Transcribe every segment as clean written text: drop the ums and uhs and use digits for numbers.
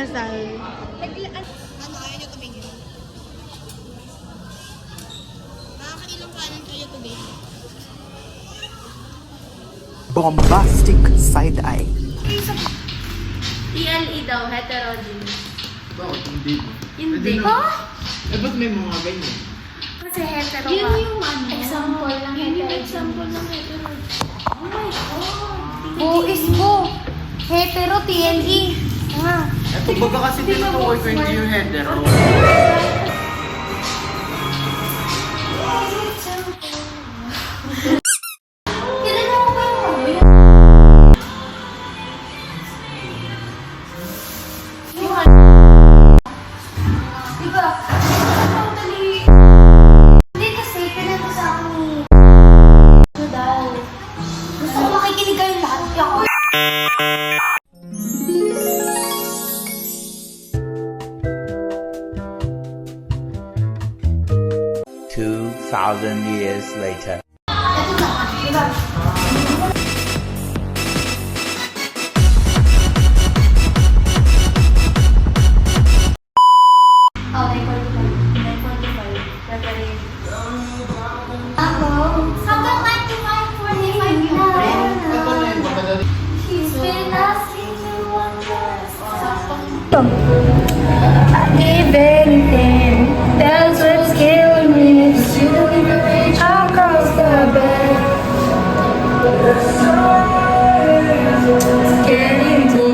kinasal. Ano, ayaw nyo tumingin? Nakakailang kanan kayo today? Bombastic side eye. TLE daw, heterogeneous. Bakit? Hindi. Hindi. Ha? Eh, ba't may mga ganyan? Kasi hetero Yun ka. yung ano? Example ng Yun yung hetero. example ng hetero. Oh my God! Bo is bo. Hetero, TLE. Ah. Ito baga kasi tinutukoy ko hindi yung hetero. Kilala mo ba yung diba? Totally. Hindi kasi, pinag sa akin ni Dal. Gusto ko makikinig kayong lahat. Ako. 2,000 years later. Ito na, diba? Oh, 9:45. Preparation. Ako? Hanggang 9:45 na. Ito na yung madali. She's been asking me one last time. Give anything, that's what's killing me. You don't reach across the bed. It's getting to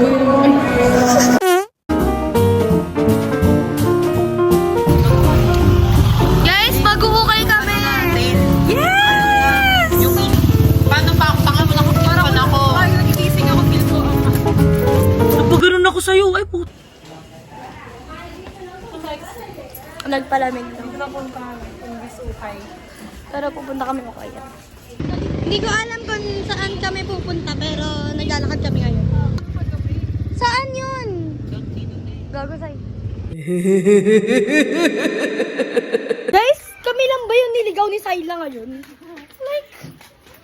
guys, mag-uukay kami! Yes! Paano pa ako? Tanga mo na ako. Parang ako. Ay, nagigising ako. Feel ko. Napaganon ako sa'yo. Ay, puto. Nagpalamig lang. Pero pupunta kami ukay. Hindi ko alam kung saan kami pupunta, pero naglalakad kami ngayon. Saan yun? Gago sa'yo. Guys, kami lang ba yung niligaw ni Sayla ngayon? Like,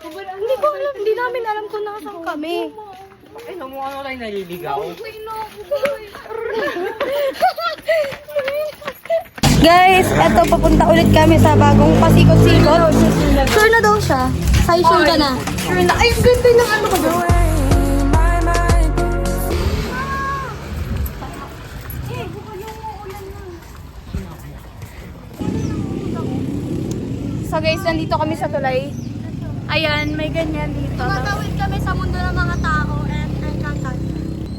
hindi ko alam. Hindi namin alam kung nasaan kami. Ay, namukha na tayo naliligaw. Guys, eto papunta ulit kami sa bagong pasikot-sikot. Sure na daw siya. Say sure ka na. Sure na. Ay, ganda ng ano ko doon. So guys, nandito kami sa tulay. Ayan, may ganyan dito. Tumatawid kami sa mundo ng mga tao and kantan.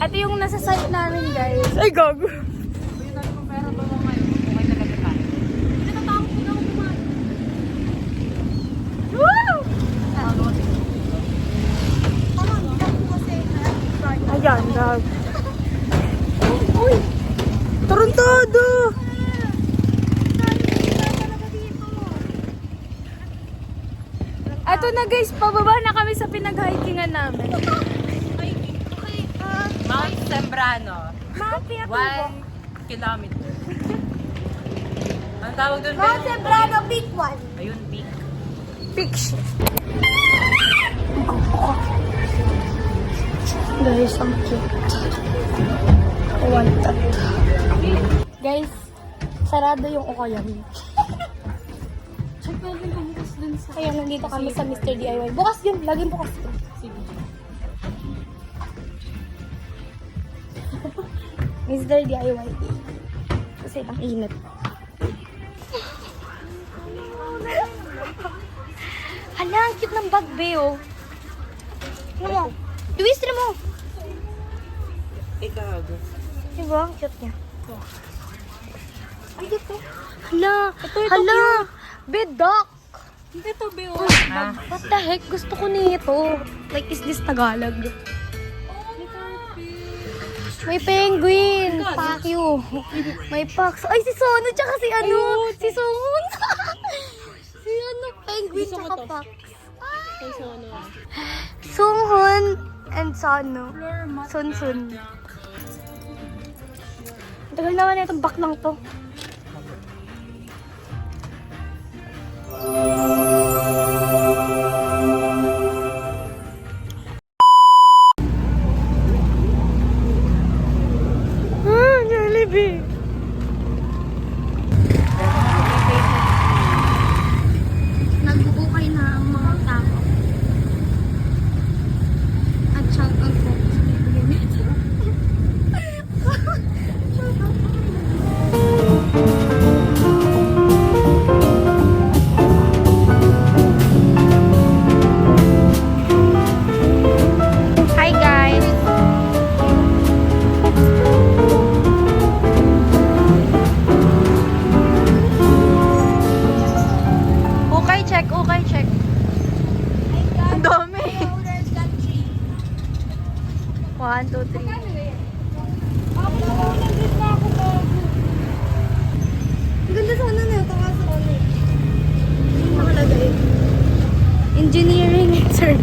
Ito yung nasa site namin, guys. Ay, gago. Woo! Ayan, gago. Uy! Tarantado! Ito na guys, pababa na kami sa pinag-hikingan namin. Mount Sembrano. Mati 1 kilometer. Ang tawag doon Mount Sembrano, big one. Ayun, peak. Picture. Guys, ang cute. I want that. Guys, sarado yung ukayan. Check natin kung bukas dun sa... Kaya nandito kami sa Mr. DIY. Bukas yun, laging bukas yun. Sige. Mr. DIY. Kasi ang init. Hala, ang cute ng bag, be, oh. Ano mo? Luis, ano mo? Ikaw. Diba? Ang cute niya. Ay, dito. Hala, hala. Bedak. Ito, Beo. What the heck? Gusto ko nito. Like, is this Tagalog? May penguin. Fuck you. May fox. Ay, si Sono tsaka si ano? Si Sunghun. Si ano? Penguin tsaka fox. Ay, so ano? Sunghun and Sono. Sun. Tagal naman itong baklang to.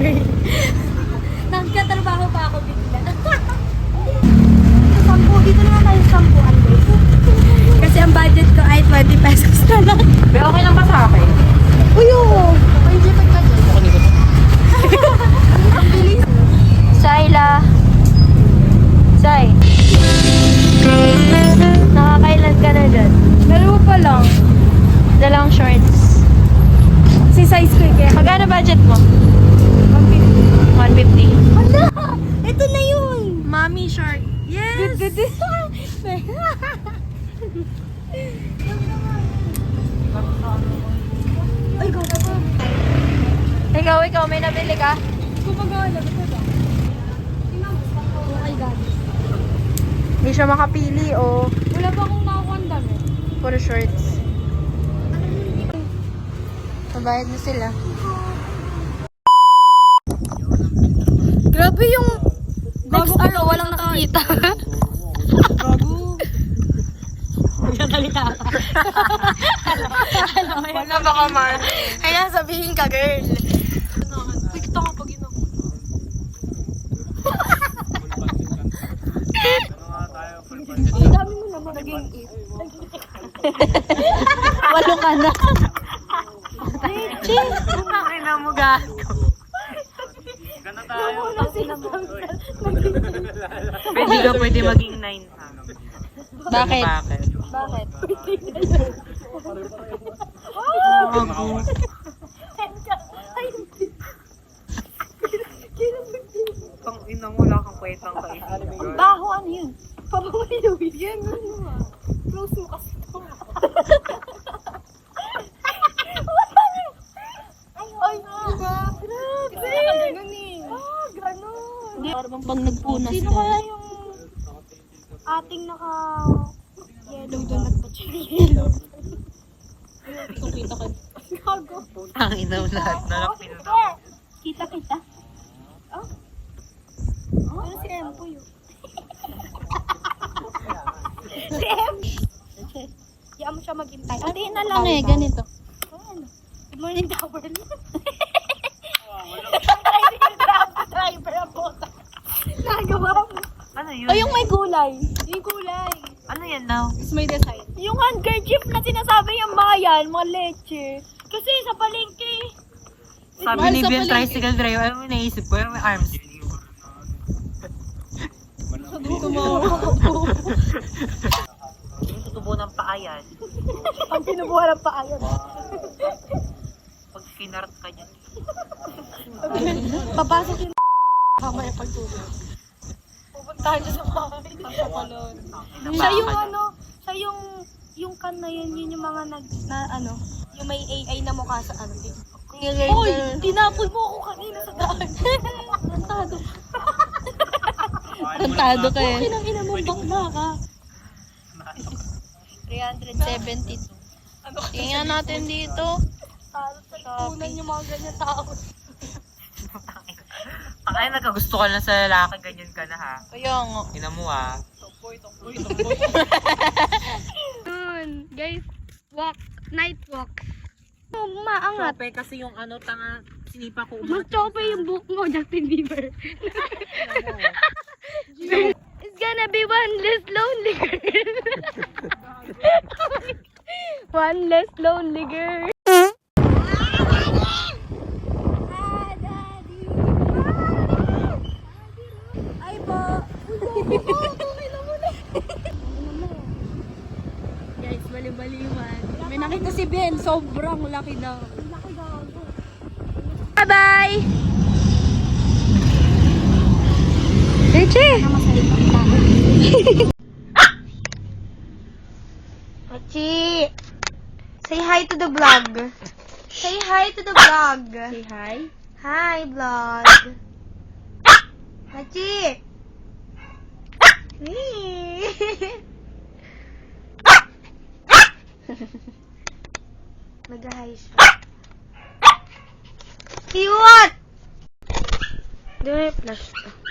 girl. Nagkatrabaho pa ako bigla. Sampu, dito naman tayo sampuan guys. Kasi ang budget ko ay 20 pesos na lang. Pero okay lang ba sa akin? Uy, oo. May jeepag ka dyan. Ang bilis. Sayla. Say. Nakakailan ka na dyan? Dalawa pa lang. Dalawang shorts. Si size ko eh. Kaya Magkano budget mo? 150. Hala! Ito na yun! Mommy short. Yes! Ay, go ka ba? Ikaw, may nabili ka? kumagawa ito ba? Oh my God. Hindi siya makapili o. Wala pa akong nakakuha ang dami. Puro shorts. Mabayad na sila. Grabe yung next araw, walang nakakita. Nagsasalita ka. Wala baka man. Kaya sabihin ka, girl. Quick to kapag ino. Ang dami mo naman naging it. Walo ka na. Richie! Ang ina mo gato. Hindi ka pwede maging 9 ha. Bakit? Bakit? Bakit? Pang inang wala kang kwentang kaibigan. Baho, ano yun? Pabawalawid. Yan, ano ah. Close mo kasi ito. Ay, grabe. Ganun eh. Ah, ganun. Parang pag nagpunas Sino kaya yung ating naka-yellow doon nagpa-yellow? Kita ka. Gago. Ang ina mo lahat na lang pinunta. Kita. Oh? Ano si Empo yun? Si Empo. Diyan mo siya maghintay. Hindi na lang eh, ganito. Ano? Good morning, Tower. Driver ang bota. Nagawa mo. Ano yun? Ay, yung may kulay. Yung kulay. Ano yan now? Tapos may design. Yung handkerchief na sinasabi yung mga yan, mga leche. Kasi sa palengke. Sabi Mahal ni sa Bian, palengke. tricycle driver, ano mo naisip ko? Yung may arms. Yung tutubo ng paa yan. Ang pinubuhan ng paayon. Pag kinart ka dyan. Papasok yung mamaya pagtulog. Pupuntahan siya sa bahay. Siya yung ano, siya yung kan na yun, yun yung mga yung may AI na mukha sa ano. Hoy, tinapon mo ako kanina sa daan. Tantado. Tantado ka eh. Kinang ina mo, bakla ka. 372. Tingnan natin dito. Talo sa kunan yung mga ganyan tao. Ay, nagkagusto ka na sa lalaki, ganyan ka na ha. Kaya nga. Ina mo ha. Dun, guys, night walk. Maangat. Chope kasi yung ano, tanga, sinipa ko. Mag-chope yung buhok mo, Justin Bieber. It's gonna be one less lonely girl. One less lonely girl. Ay po. Guys, bali-baliwan. May nakita si Ben, sobrang laki daw. Bye-bye! Richie! Richie! Say hi to the vlog. Say hi to the vlog. Say hi. Hi, vlog. Richie! Mag-hi siya. Cute! Doon may flash to.